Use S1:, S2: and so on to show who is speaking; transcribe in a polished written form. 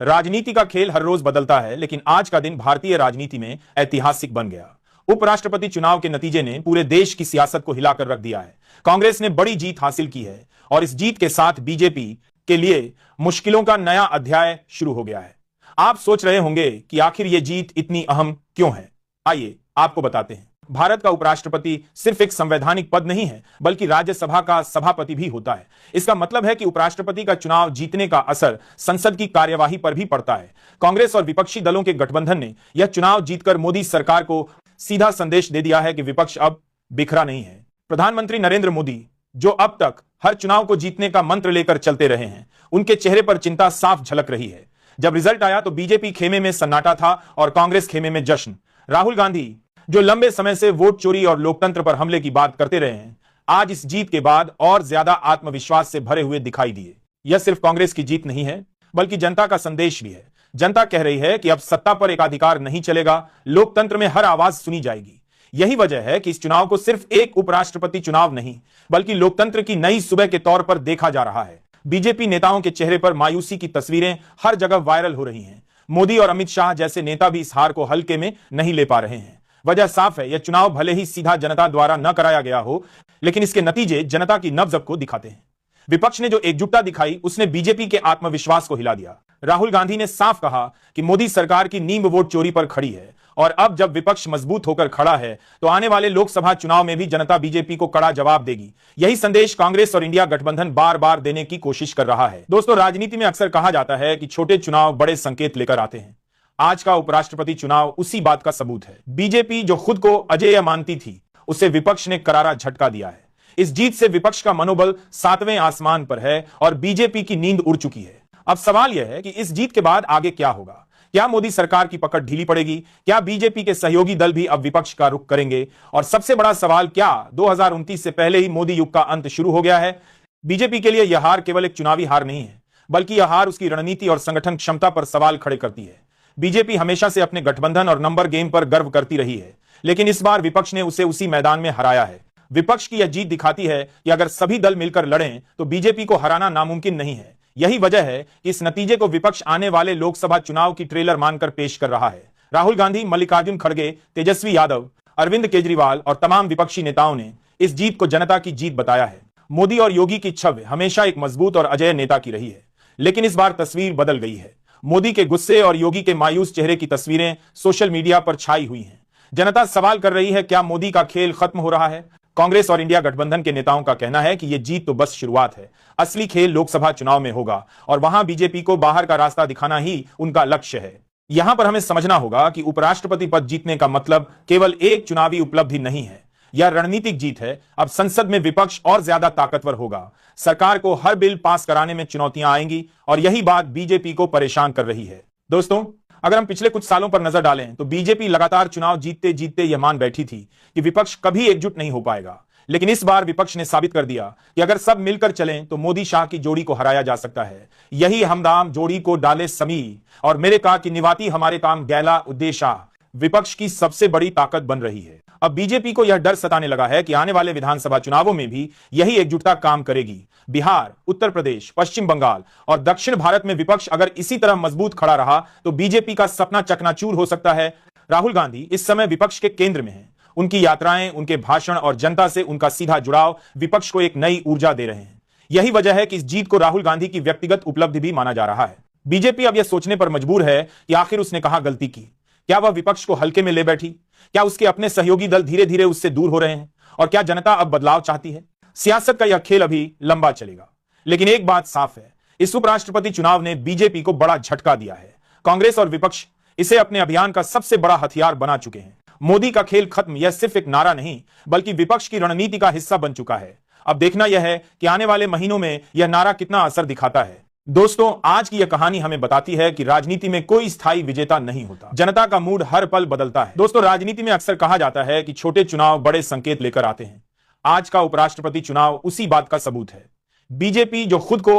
S1: राजनीति का खेल हर रोज बदलता है, लेकिन आज का दिन भारतीय राजनीति में ऐतिहासिक बन गया। उपराष्ट्रपति चुनाव के नतीजे ने पूरे देश की सियासत को हिलाकर रख दिया है। कांग्रेस ने बड़ी जीत हासिल की है और इस जीत के साथ बीजेपी के लिए मुश्किलों का नया अध्याय शुरू हो गया है। आप सोच रहे होंगे कि आखिर यह जीत इतनी अहम क्यों है। आइए आपको बताते हैं। भारत का उपराष्ट्रपति सिर्फ एक संवैधानिक पद नहीं है, बल्कि राज्यसभा का सभापति भी होता है। इसका मतलब है कि उपराष्ट्रपति का चुनाव जीतने का असर संसद की कार्यवाही पर भी पड़ता है। कांग्रेस और विपक्षी दलों के गठबंधन ने यह चुनाव जीतकर मोदी सरकार को सीधा संदेश दे दिया है कि विपक्ष अब बिखरा नहीं है। प्रधानमंत्री नरेंद्र मोदी, जो अब तक हर चुनाव को जीतने का मंत्र लेकर चलते रहे हैं, उनके चेहरे पर चिंता साफ झलक रही है। जब रिजल्ट आया तो बीजेपी खेमे में सन्नाटा था और कांग्रेस खेमे में जश्न। राहुल गांधी, जो लंबे समय से वोट चोरी और लोकतंत्र पर हमले की बात करते रहे हैं, आज इस जीत के बाद और ज्यादा आत्मविश्वास से भरे हुए दिखाई दिए। यह सिर्फ कांग्रेस की जीत नहीं है, बल्कि जनता का संदेश भी है। जनता कह रही है कि अब सत्ता पर एकाधिकार नहीं चलेगा, लोकतंत्र में हर आवाज सुनी जाएगी। यही वजह है कि इस चुनाव को सिर्फ एक उपराष्ट्रपति चुनाव नहीं, बल्कि लोकतंत्र की नई सुबह के तौर पर देखा जा रहा है। बीजेपी नेताओं के चेहरे पर मायूसी की तस्वीरें हर जगह वायरल हो रही हैं। मोदी और अमित शाह जैसे नेता भी इस हार को हल्के में नहीं ले पा रहे हैं। वजह साफ है, यह चुनाव भले ही सीधा जनता द्वारा न कराया गया हो, लेकिन इसके नतीजे जनता की नब्ज को दिखाते हैं। विपक्ष ने जो एकजुटता दिखाई, उसने बीजेपी के आत्मविश्वास को हिला दिया। राहुल गांधी ने साफ कहा कि मोदी सरकार की नींव वोट चोरी पर खड़ी है और अब जब विपक्ष मजबूत होकर खड़ा है तो आने वाले लोकसभा चुनाव में भी जनता बीजेपी को कड़ा जवाब देगी। यही संदेश कांग्रेस और इंडिया गठबंधन बार बार देने की कोशिश कर रहा है। दोस्तों, राजनीति में अक्सर कहा जाता है कि छोटे चुनाव बड़े संकेत लेकर आते हैं। आज का उपराष्ट्रपति चुनाव उसी बात का सबूत है। बीजेपी, जो खुद को अजेय मानती थी, उसे विपक्ष ने करारा झटका दिया है। इस जीत से विपक्ष का मनोबल 7वें आसमान पर है और बीजेपी की नींद उड़ चुकी है। अब सवाल यह है कि इस जीत के बाद आगे क्या होगा। क्या मोदी सरकार की पकड़ ढीली पड़ेगी? क्या बीजेपी के सहयोगी दल भी अब विपक्ष का रुख करेंगे? और सबसे बड़ा सवाल, क्या 2029 से पहले ही मोदी युग का अंत शुरू हो गया है? बीजेपी के लिए यह हार केवल एक चुनावी हार नहीं है, बल्कि यह हार उसकी रणनीति और संगठन क्षमता पर सवाल खड़े करती है। बीजेपी हमेशा से अपने गठबंधन और नंबर गेम पर गर्व करती रही है, लेकिन इस बार विपक्ष ने उसे उसी मैदान में हराया है। विपक्ष की यह जीत दिखाती है कि अगर सभी दल मिलकर लड़ें तो बीजेपी को हराना नामुमकिन नहीं है। यही वजह है कि इस नतीजे को विपक्ष आने वाले लोकसभा चुनाव की ट्रेलर मानकर पेश कर रहा है। राहुल गांधी, मल्लिकार्जुन खड़गे, तेजस्वी यादव, अरविंद केजरीवाल और तमाम विपक्षी नेताओं ने इस जीत को जनता की जीत बताया है। मोदी और योगी की छवि हमेशा एक मजबूत और अजेय नेता की रही है, लेकिन इस बार तस्वीर बदल गई है। मोदी के गुस्से और योगी के मायूस चेहरे की तस्वीरें सोशल मीडिया पर छाई हुई हैं। जनता सवाल कर रही है, क्या मोदी का खेल खत्म हो रहा है? कांग्रेस और इंडिया गठबंधन के नेताओं का कहना है कि यह जीत तो बस शुरुआत है। असली खेल लोकसभा चुनाव में होगा और वहां बीजेपी को बाहर का रास्ता दिखाना ही उनका लक्ष्य है। यहां पर हमें समझना होगा कि उपराष्ट्रपति पद जीतने का मतलब केवल एक चुनावी उपलब्धि नहीं है, यह रणनीतिक जीत है। अब संसद में विपक्ष और ज्यादा ताकतवर होगा। सरकार को हर बिल पास कराने में चुनौतियां आएंगी और यही बात बीजेपी को परेशान कर रही है। दोस्तों, अगर हम पिछले कुछ सालों पर नजर डालें तो बीजेपी लगातार चुनाव जीतते जीतते यह मान बैठी थी कि विपक्ष कभी एकजुट नहीं हो पाएगा। लेकिन इस बार विपक्ष ने साबित कर दिया कि अगर सब मिलकर चलें तो मोदी शाह की जोड़ी को हराया जा सकता है। यही हमदाम जोड़ी को डाले समी और मेरे का कि निवाती हमारे काम गैला उद्देशा विपक्ष की सबसे बड़ी ताकत बन रही है। अब बीजेपी को यह डर सताने लगा है कि आने वाले विधानसभा चुनावों में भी यही एकजुटता काम करेगी। बिहार, उत्तर प्रदेश, पश्चिम बंगाल और दक्षिण भारत में विपक्ष अगर इसी तरह मजबूत खड़ा रहा तो बीजेपी का सपना चकनाचूर हो सकता है। राहुल गांधी इस समय विपक्ष के केंद्र में हैं। उनकी यात्राएं, उनके भाषण और जनता से उनका सीधा जुड़ाव विपक्ष को एक नई ऊर्जा दे रहे हैं। यही वजह है कि इस जीत को राहुल गांधी की व्यक्तिगत उपलब्धि भी माना जा रहा है। बीजेपी अब यह सोचने पर मजबूर है कि आखिर उसने कहां गलती की। क्या वह विपक्ष को हल्के में ले बैठी? क्या उसके अपने सहयोगी दल धीरे धीरे उससे दूर हो रहे हैं? और क्या जनता अब बदलाव चाहती है? सियासत का यह खेल अभी लंबा चलेगा, लेकिन एक बात साफ है, इस उपराष्ट्रपति चुनाव ने बीजेपी को बड़ा झटका दिया है। कांग्रेस और विपक्ष इसे अपने अभियान का सबसे बड़ा हथियार बना चुके हैं। मोदी का खेल खत्म, यह सिर्फ एक नारा नहीं, बल्कि विपक्ष की रणनीति का हिस्सा बन चुका है। अब देखना यह है कि आने वाले महीनों में यह नारा कितना असर दिखाता है। दोस्तों, आज की यह कहानी हमें बताती है कि राजनीति में कोई स्थायी विजेता नहीं होता। जनता का मूड हर पल बदलता है। दोस्तों, राजनीति में अक्सर कहा जाता है कि छोटे चुनाव बड़े संकेत लेकर आते हैं। आज का उपराष्ट्रपति चुनाव उसी बात का सबूत है। बीजेपी, जो खुद को